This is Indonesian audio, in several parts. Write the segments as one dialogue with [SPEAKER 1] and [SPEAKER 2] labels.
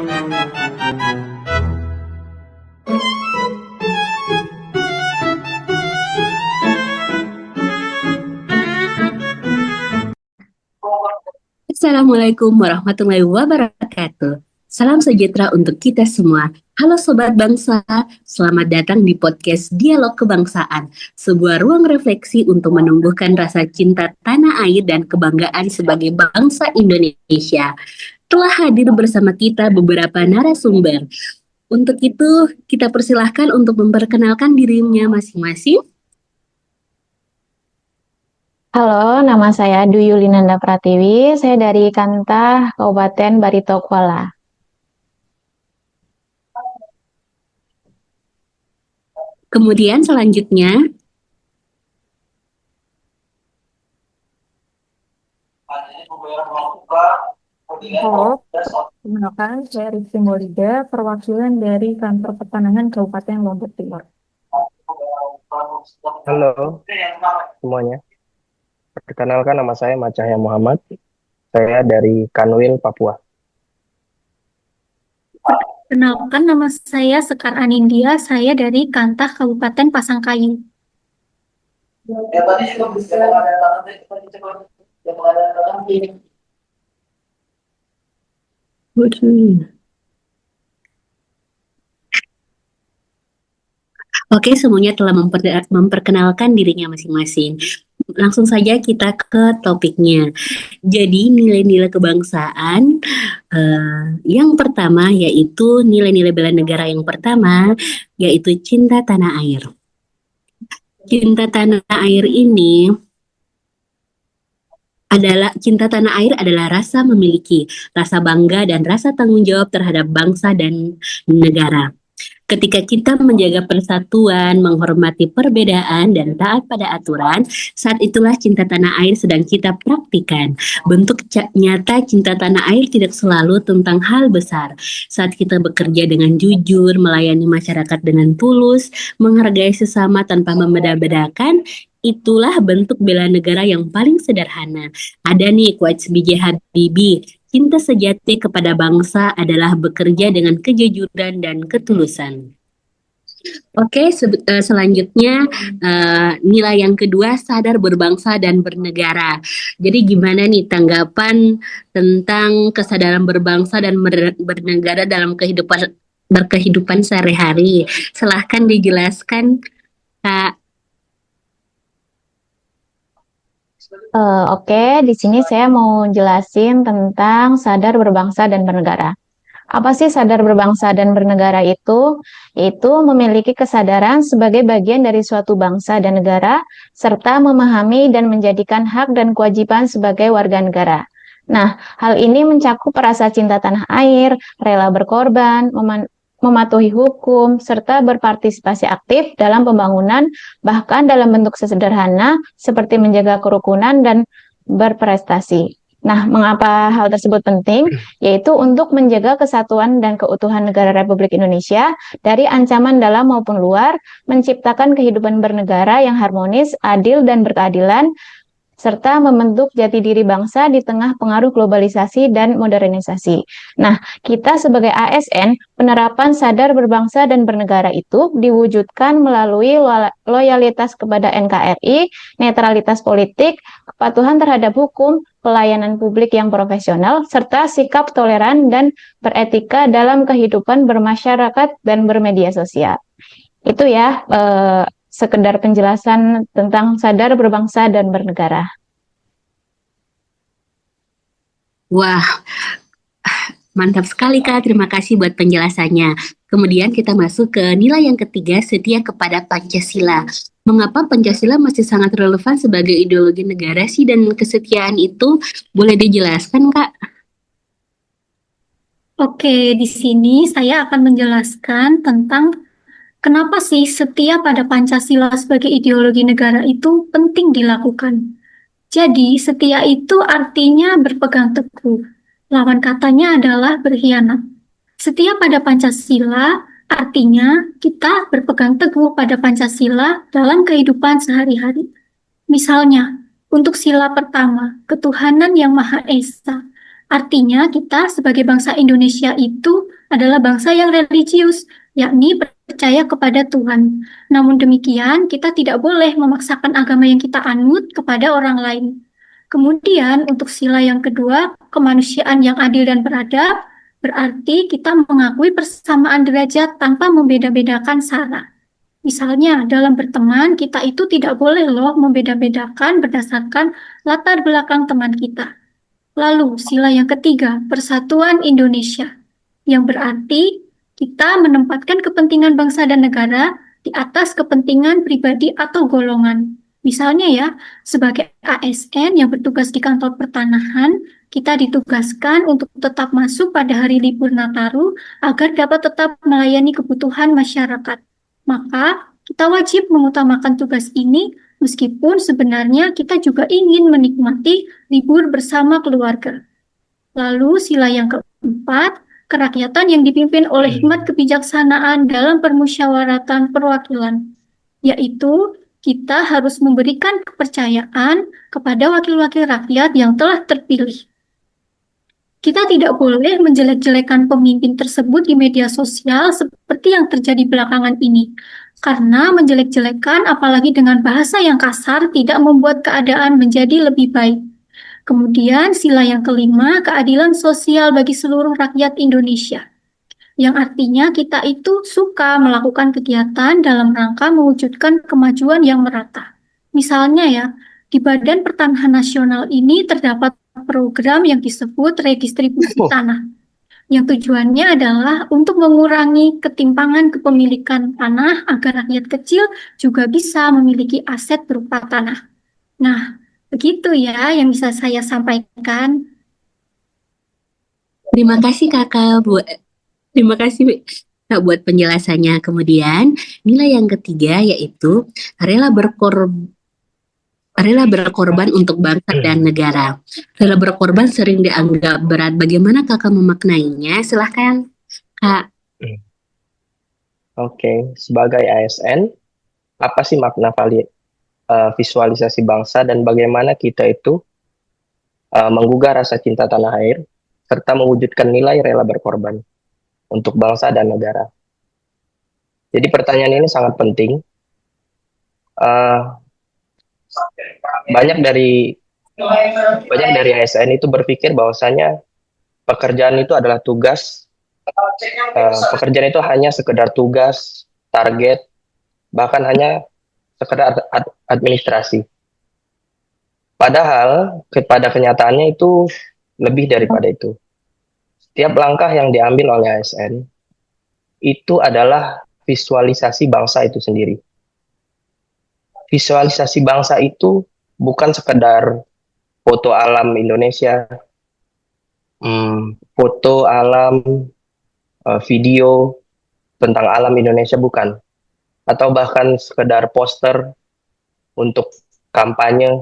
[SPEAKER 1] Assalamualaikum warahmatullahi wabarakatuh. Salam sejahtera untuk kita semua. Halo Sobat Bangsa, selamat datang di podcast Dialog Kebangsaan, sebuah ruang refleksi untuk menumbuhkan rasa cinta tanah air dan kebanggaan sebagai bangsa Indonesia. Telah hadir bersama kita beberapa narasumber. Untuk itu, kita persilahkan untuk memperkenalkan dirinya masing-masing.
[SPEAKER 2] Halo, nama saya Dwi Yulinanda Pratiwi. Saya dari Kantah, Kabupaten Barito Kuala.
[SPEAKER 1] Kemudian selanjutnya,
[SPEAKER 3] Halo, perkenalkan saya Rizky Maulida, perwakilan dari Kantor Pertanahan Kabupaten Lombok Timur.
[SPEAKER 4] Halo semuanya, perkenalkan nama saya Macahya Muhammad, saya dari Kanwil, Papua.
[SPEAKER 5] Perkenalkan, nama saya Sekar Anindya, saya dari Kantah Kabupaten Pasangkayu.
[SPEAKER 1] Oke, semuanya telah memperkenalkan dirinya masing-masing. Langsung saja kita ke topiknya. Jadi nilai-nilai kebangsaan yang pertama yaitu nilai-nilai bela negara yang pertama yaitu cinta tanah air. Cinta tanah air ini cinta tanah air adalah rasa memiliki, rasa bangga dan rasa tanggung jawab terhadap bangsa dan negara. Ketika kita menjaga persatuan, menghormati perbedaan, dan taat pada aturan, saat itulah cinta tanah air sedang kita praktikan. Bentuk nyata cinta tanah air tidak selalu tentang hal besar. Saat kita bekerja dengan jujur, melayani masyarakat dengan tulus, menghargai sesama tanpa membeda-bedakan, itulah bentuk bela negara yang paling sederhana. Ada nih quotes B.J. Habibie, cinta sejati kepada bangsa adalah bekerja dengan kejujuran dan ketulusan. Oke, selanjutnya nilai yang kedua, sadar berbangsa dan bernegara. Jadi gimana nih tanggapan tentang kesadaran berbangsa dan bernegara dalam berkehidupan sehari-hari? Silahkan dijelaskan, Kak.
[SPEAKER 2] Oke, di sini saya mau jelasin tentang sadar berbangsa dan bernegara. Apa sih sadar berbangsa dan bernegara itu? Yaitu memiliki kesadaran sebagai bagian dari suatu bangsa dan negara, serta memahami dan menjadikan hak dan kewajiban sebagai warga negara. Nah, hal ini mencakup rasa cinta tanah air, rela berkorban, mematuhi hukum, serta berpartisipasi aktif dalam pembangunan, bahkan dalam bentuk sesederhana seperti menjaga kerukunan dan berprestasi. Nah, mengapa hal tersebut penting? Yaitu untuk menjaga kesatuan dan keutuhan negara Republik Indonesia dari ancaman dalam maupun luar, menciptakan kehidupan bernegara yang harmonis, adil, dan berkeadilan, serta membentuk jati diri bangsa di tengah pengaruh globalisasi dan modernisasi. Nah, kita sebagai ASN, penerapan sadar berbangsa dan bernegara itu diwujudkan melalui loyalitas kepada NKRI, netralitas politik, kepatuhan terhadap hukum, pelayanan publik yang profesional, serta sikap toleran dan beretika dalam kehidupan bermasyarakat dan bermedia sosial. Itu ya, sekedar penjelasan tentang sadar berbangsa dan bernegara.
[SPEAKER 1] Wah, mantap sekali Kak, terima kasih buat penjelasannya. Kemudian kita masuk ke nilai yang ketiga, setia kepada Pancasila. Mengapa Pancasila masih sangat relevan sebagai ideologi negara sih, dan kesetiaan itu boleh dijelaskan Kak?
[SPEAKER 5] Oke, di sini saya akan menjelaskan tentang kenapa sih setia pada Pancasila sebagai ideologi negara itu penting dilakukan. Jadi, setia itu artinya berpegang teguh. Lawan katanya adalah berkhianat. Setia pada Pancasila artinya kita berpegang teguh pada Pancasila dalam kehidupan sehari-hari. Misalnya, untuk sila pertama, ketuhanan yang Maha Esa, Artinya kita sebagai bangsa Indonesia itu adalah bangsa yang religius, yakni percaya kepada Tuhan. Namun demikian, kita tidak boleh memaksakan agama yang kita anut kepada orang lain. Kemudian untuk sila yang kedua, kemanusiaan yang adil dan beradab, berarti kita mengakui persamaan derajat tanpa membeda-bedakan sara. Misalnya, dalam berteman, kita itu tidak boleh loh membeda-bedakan berdasarkan latar belakang teman kita. Lalu, sila yang ketiga, persatuan Indonesia, yang berarti kita menempatkan kepentingan bangsa dan negara di atas kepentingan pribadi atau golongan. Misalnya ya, sebagai ASN yang bertugas di kantor pertanahan, kita ditugaskan untuk tetap masuk pada hari libur Nataru agar dapat tetap melayani kebutuhan masyarakat. Maka, kita wajib mengutamakan tugas ini meskipun sebenarnya kita juga ingin menikmati libur bersama keluarga. Lalu sila yang keempat, kerakyatan yang dipimpin oleh hikmat kebijaksanaan dalam permusyawaratan perwakilan, yaitu kita harus memberikan kepercayaan kepada wakil-wakil rakyat yang telah terpilih. Kita tidak boleh menjelek-jelekan pemimpin tersebut di media sosial seperti yang terjadi belakangan ini. Karena menjelek-jelekan apalagi dengan bahasa yang kasar tidak membuat keadaan menjadi lebih baik. Kemudian sila yang kelima, keadilan sosial bagi seluruh rakyat Indonesia. Yang artinya kita itu suka melakukan kegiatan dalam rangka mewujudkan kemajuan yang merata. Misalnya ya, di Badan Pertanahan Nasional ini terdapat program yang disebut redistribusi tanah, yang tujuannya adalah untuk mengurangi ketimpangan kepemilikan tanah agar rakyat kecil juga bisa memiliki aset berupa tanah. Nah, begitu ya yang bisa saya sampaikan.
[SPEAKER 1] Terima kasih Kakak Kak buat penjelasannya. Kemudian nilai yang ketiga yaitu rela berkorban untuk bangsa dan negara. Rela berkorban sering dianggap berat. Bagaimana Kakak memaknainya? Silahkan, Kak.
[SPEAKER 4] Oke, sebagai ASN, apa sih makna visualisasi bangsa dan bagaimana kita itu menggugah rasa cinta tanah air serta mewujudkan nilai rela berkorban untuk bangsa dan negara. Jadi pertanyaan ini sangat penting. Banyak dari ASN itu berpikir bahwasanya pekerjaan itu adalah tugas, pekerjaan itu hanya sekedar tugas, target, bahkan hanya sekedar administrasi. Padahal pada kenyataannya itu lebih daripada itu. Setiap langkah yang diambil oleh ASN itu adalah visualisasi bangsa itu sendiri. Visualisasi bangsa itu bukan sekedar foto alam Indonesia, foto alam, video tentang alam Indonesia, bukan. Atau bahkan sekedar poster untuk kampanye,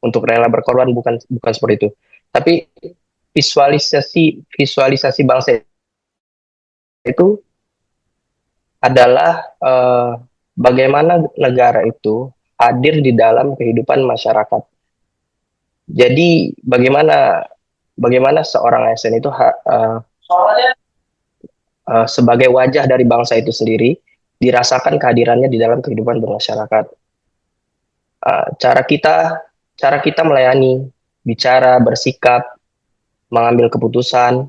[SPEAKER 4] untuk rela berkorban, bukan seperti itu. Tapi visualisasi bangsa itu adalah bagaimana negara itu hadir di dalam kehidupan masyarakat. Jadi bagaimana seorang ASN itu sebagai wajah dari bangsa itu sendiri dirasakan kehadirannya di dalam kehidupan bermasyarakat. Cara kita melayani, bicara, bersikap, mengambil keputusan,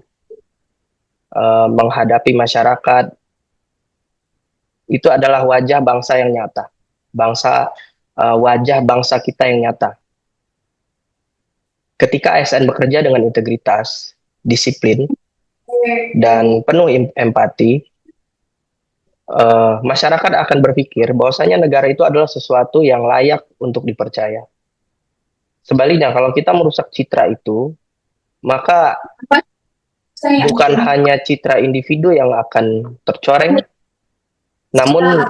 [SPEAKER 4] menghadapi masyarakat, itu adalah wajah bangsa yang nyata, wajah bangsa kita yang nyata. Ketika ASN bekerja dengan integritas, disiplin, dan penuh empati, masyarakat akan berpikir bahwasanya negara itu adalah sesuatu yang layak untuk dipercaya. Sebaliknya, kalau kita merusak citra itu, maka bukan hanya citra individu yang akan tercoreng, namun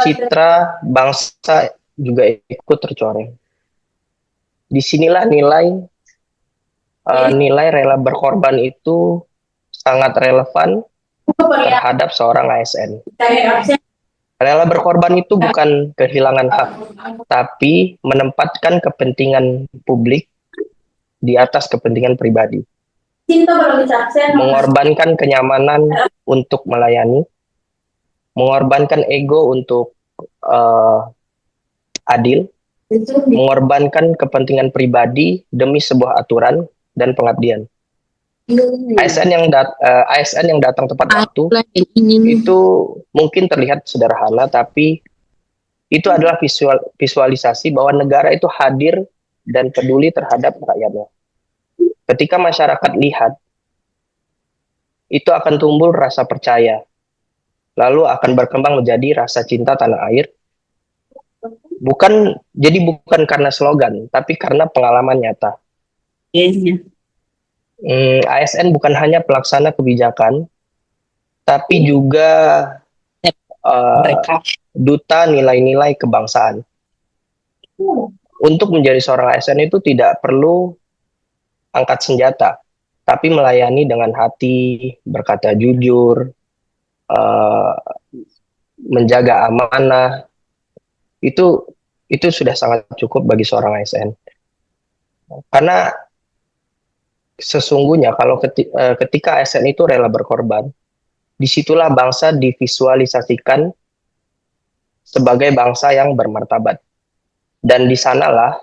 [SPEAKER 4] citra bangsa juga ikut tercoreng. Disinilah nilai rela berkorban itu sangat relevan terhadap seorang ASN. Rela berkorban itu bukan kehilangan hak, tapi menempatkan kepentingan publik di atas kepentingan pribadi. mengorbankan kenyamanan untuk melayani, mengorbankan ego untuk adil, mengorbankan kepentingan pribadi demi sebuah aturan dan pengabdian. ASN yang datang tepat waktu itu mungkin terlihat sederhana, tapi itu adalah visualisasi bahwa negara itu hadir dan peduli terhadap rakyatnya. Ketika masyarakat lihat, itu akan tumbuh rasa percaya, lalu akan berkembang menjadi rasa cinta tanah air. Bukan karena slogan, tapi karena pengalaman nyata. ASN bukan hanya pelaksana kebijakan, tapi juga duta nilai-nilai kebangsaan. Untuk menjadi seorang ASN itu tidak perlu angkat senjata, tapi melayani dengan hati, berkata jujur, menjaga amanah. Itu sudah sangat cukup bagi seorang ASN. Karena sesungguhnya kalau ketika ASN itu rela berkorban, disitulah bangsa divisualisasikan sebagai bangsa yang bermartabat. Dan di sanalah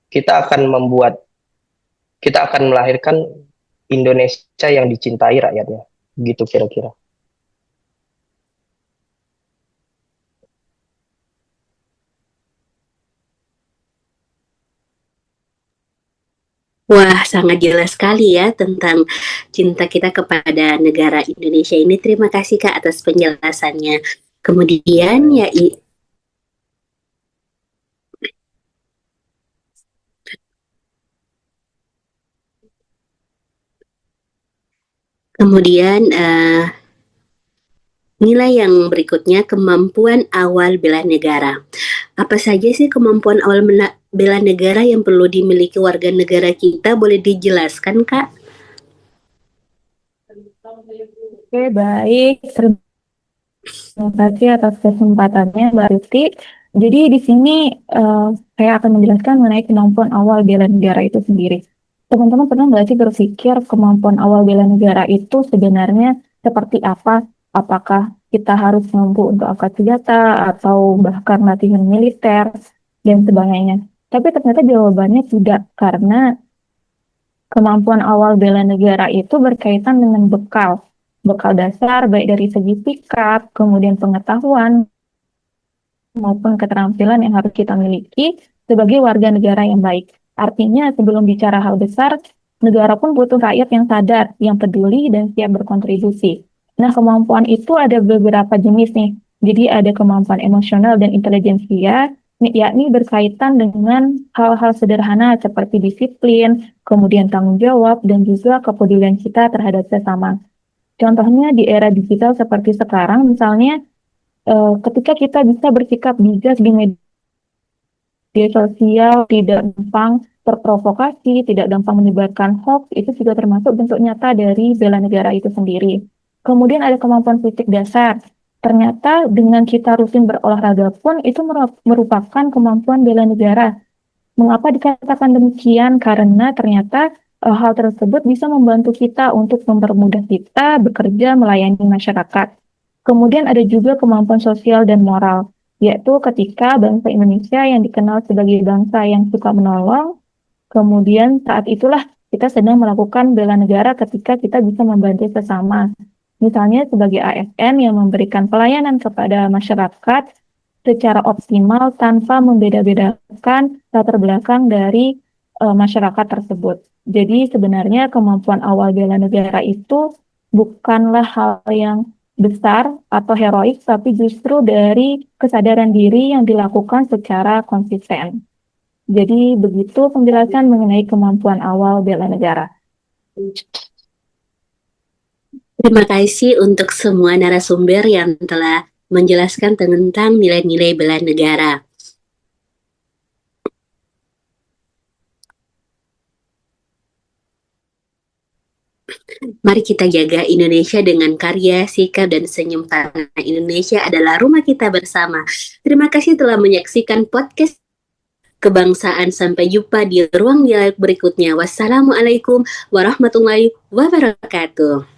[SPEAKER 4] kita akan melahirkan Indonesia yang dicintai rakyatnya. Gitu kira-kira.
[SPEAKER 1] Wah, sangat jelas sekali ya tentang cinta kita kepada negara Indonesia ini. Terima kasih Kak atas penjelasannya. Kemudian ya nilai yang berikutnya, kemampuan awal bela negara. Apa saja sih kemampuan awal bela negara yang perlu dimiliki warga negara kita? Boleh dijelaskan, Kak?
[SPEAKER 3] Oke, baik. Terima kasih atas kesempatannya, Mbak Rifti. Jadi di sini saya akan menjelaskan mengenai kemampuan awal bela negara itu sendiri. Teman-teman pernah nggak sih berpikir kemampuan awal bela negara itu sebenarnya seperti apa? Apakah kita harus mampu untuk angkat senjata atau bahkan latihan militer dan sebagainya? Tapi ternyata jawabannya tidak, karena kemampuan awal bela negara itu berkaitan dengan bekal dasar, baik dari segi sikap, kemudian pengetahuan, maupun keterampilan yang harus kita miliki sebagai warga negara yang baik. Artinya, sebelum bicara hal besar, negara pun butuh rakyat yang sadar, yang peduli, dan siap berkontribusi. Nah, kemampuan itu ada beberapa jenis nih. Jadi ada kemampuan emosional dan intelijensia, yakni berkaitan dengan hal-hal sederhana seperti disiplin, kemudian tanggung jawab, dan juga kepedulian kita terhadap sesama. Contohnya di era digital seperti sekarang, misalnya ketika kita bisa bersikap bijak di media sosial, tidak gampang terprovokasi, tidak gampang menyebarkan hoax, itu juga termasuk bentuk nyata dari bela negara itu sendiri. Kemudian ada kemampuan fisik dasar. Ternyata dengan kita rutin berolahraga pun itu merupakan kemampuan bela negara. Mengapa dikatakan demikian? Karena ternyata hal tersebut bisa membantu kita untuk mempermudah kita bekerja melayani masyarakat. Kemudian ada juga kemampuan sosial dan moral, yaitu ketika bangsa Indonesia yang dikenal sebagai bangsa yang suka menolong, kemudian saat itulah kita sedang melakukan bela negara ketika kita bisa membantu sesama. Misalnya sebagai ASN yang memberikan pelayanan kepada masyarakat secara optimal tanpa membeda-bedakan latar belakang dari masyarakat tersebut. Jadi sebenarnya kemampuan awal bela negara itu bukanlah hal yang besar atau heroik, tapi justru dari kesadaran diri yang dilakukan secara konsisten. Jadi begitu penjelasan mengenai kemampuan awal bela negara.
[SPEAKER 1] Terima kasih untuk semua narasumber yang telah menjelaskan tentang nilai-nilai bela negara. Mari kita jaga Indonesia dengan karya, sikap, dan senyum, karena Indonesia adalah rumah kita bersama. Terima kasih telah menyaksikan podcast kebangsaan. Sampai jumpa di ruang dialog berikutnya. Wassalamualaikum warahmatullahi wabarakatuh.